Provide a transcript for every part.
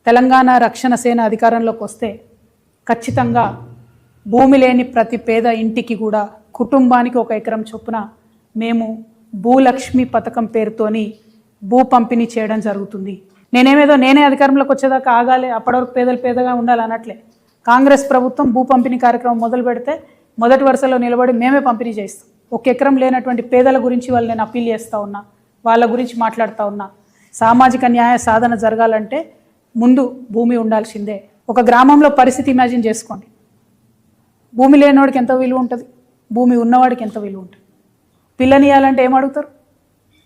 తెలంగాణ రక్షణ సేన అధికారంలోకి వస్తే ఖచ్చితంగా భూమి లేని ప్రతి పేద ఇంటికి కూడా కుటుంబానికి 1 ఎకరం చొప్పున మేము భూలక్ష్మి పథకం పేరుతోని భూ పంపిణీ చేయడం జరుగుతుంది. నేనే అధికారంలోకి వచ్చేదాకా ఆగాలి, అప్పటి వరకు పేదలు పేదగా ఉండాలి అనట్లే. కాంగ్రెస్ ప్రభుత్వం భూ పంపిణీ కార్యక్రమం మొదలు పెడితే మొదటి వరుసలో నిలబడి మేమే పంపిణీ చేస్తాం. 1 ఎకరం లేనటువంటి పేదల గురించి వాళ్ళు నేను అప్పీల్ చేస్తూ ఉన్నా, వాళ్ళ గురించి మాట్లాడుతూ ఉన్నా. సామాజిక న్యాయ సాధన జరగాలంటే ముందు భూమి ఉండాల్సిందే. ఒక గ్రామంలో పరిస్థితి ఇమాజిన్ చేసుకోండి. భూమి లేనివాడికి ఎంత విలువ ఉంటుంది, భూమి ఉన్నవాడికి ఎంత విలువ ఉంటుంది. పిల్లనియాలంటే ఏం అడుగుతారు?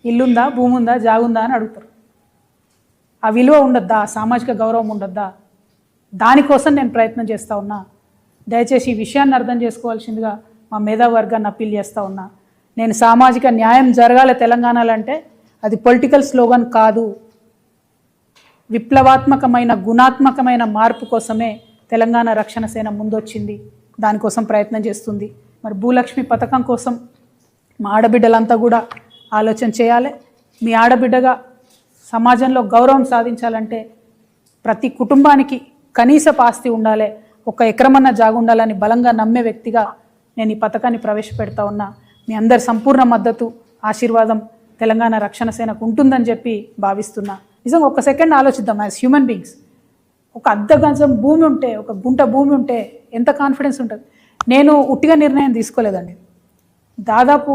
ఇల్లుందా, భూమి ఉందా, జాగుందా అని అడుగుతారు. ఆ విలువ ఉండద్దా, సామాజిక గౌరవం ఉండద్దా? దానికోసం నేను ప్రయత్నం చేస్తూ ఉన్నా. దయచేసి ఈ విషయాన్ని అర్థం చేసుకోవాల్సిందిగా మా మేధావర్గాన్ని అప్పీల్ చేస్తూ ఉన్నా. నేను సామాజిక న్యాయం జరగాలి తెలంగాణలో అంటే అది పొలిటికల్ స్లోగన్ కాదు, విప్లవాత్మకమైన గుణాత్మకమైన మార్పు కోసమే తెలంగాణ రక్షణ సేన ముందొచ్చింది, దానికోసం ప్రయత్నం చేస్తుంది. మరి భూలక్ష్మి పథకం కోసం మా ఆడబిడ్డలంతా కూడా ఆలోచన చేయాలి. మీ ఆడబిడ్డగా సమాజంలో గౌరవం సాధించాలంటే ప్రతి కుటుంబానికి కనీసపు ఆస్తి ఉండాలి, 1 ఎకరమన్న జాగు ఉండాలని బలంగా నమ్మే వ్యక్తిగా నేను ఈ పథకాన్ని ప్రవేశపెడతా ఉన్నా. మీ అందరి సంపూర్ణ మద్దతు, ఆశీర్వాదం తెలంగాణ రక్షణ సేనకు ఉంటుందని చెప్పి భావిస్తున్నా. నిజంగా 1 సెకండ్ ఆలోచిద్దాం. యాజ్ హ్యూమన్ బీయింగ్స్, 1 అర్ధ గజం భూమి ఉంటే, 1 గుంట భూమి ఉంటే ఎంత కాన్ఫిడెన్స్ ఉంటుంది. నేను ఉట్టిగా నిర్ణయం తీసుకోలేదండి. దాదాపు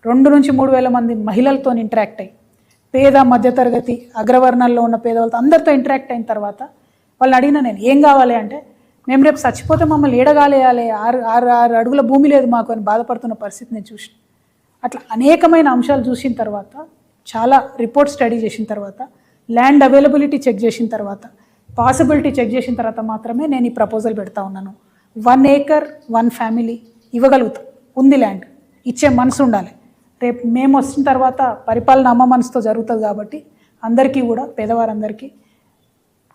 2 నుంచి 3 వేల మంది మహిళలతో ఇంటరాక్ట్ అయ్యి, పేద మధ్యతరగతి అగ్రవర్ణాల్లో ఉన్న పేదవాళ్ళతో అందరితో ఇంటరాక్ట్ అయిన తర్వాత వాళ్ళని అడిగినా నేను ఏం కావాలి అంటే, మేము రేపు చచ్చిపోతే మమ్మల్ని ఏడగాలేయాలి, 6 అడుగుల భూమి లేదు మాకు అని బాధపడుతున్న పరిస్థితి నేను చూసిన. అట్లా అనేకమైన అంశాలు చూసిన తర్వాత, చాలా రిపోర్ట్ స్టడీ చేసిన తర్వాత, ల్యాండ్ అవైలబిలిటీ చెక్ చేసిన తర్వాత, పాసిబిలిటీ చెక్ చేసిన తర్వాత మాత్రమే నేను ఈ ప్రపోజల్ పెడతా ఉన్నాను. 1 ఏకర్ 1 ఫ్యామిలీ ఇవ్వగలుగుతాం. ఉంది ల్యాండ్, ఇచ్చే మనసు ఉండాలి. రేపు మేము వచ్చిన తర్వాత పరిపాలన అమ్మ మనసుతో జరుగుతుంది కాబట్టి అందరికీ కూడా, పేదవారందరికీ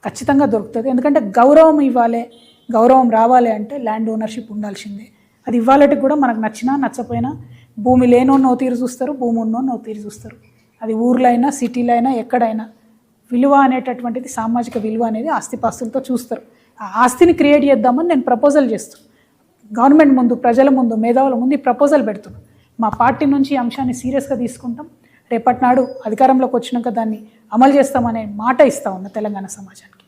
ఖచ్చితంగా దొరుకుతుంది. ఎందుకంటే గౌరవం ఇవ్వాలి, గౌరవం రావాలి అంటే ల్యాండ్ ఓనర్షిప్ ఉండాల్సిందే. అది ఇవ్వాలంటే కూడా మనకు నచ్చినా నచ్చపోయినా భూమి లేనో తీరు చూస్తారు, భూమి ఉన్నో తీరు చూస్తారు. అది ఊర్లో అయినా సిటీలో అయినా ఎక్కడైనా విలువ అనేటటువంటిది, సామాజిక విలువ అనేది ఆస్తిపాస్తులతో చూస్తారు. ఆ ఆస్తిని క్రియేట్ చేద్దామని నేను ప్రపోజల్ చేస్తున్నాను. గవర్నమెంట్ ముందు, ప్రజల ముందు, మేధావుల ముందు ఈ ప్రపోజల్ పెడుతున్నాను. మా పార్టీ నుంచి ఈ అంశాన్ని సీరియస్గా తీసుకుంటాం. రేపటి నాడు అధికారంలోకి వచ్చినాక దాన్ని అమలు చేస్తామనే మాట ఇస్తా ఉన్నా తెలంగాణ సమాజానికి.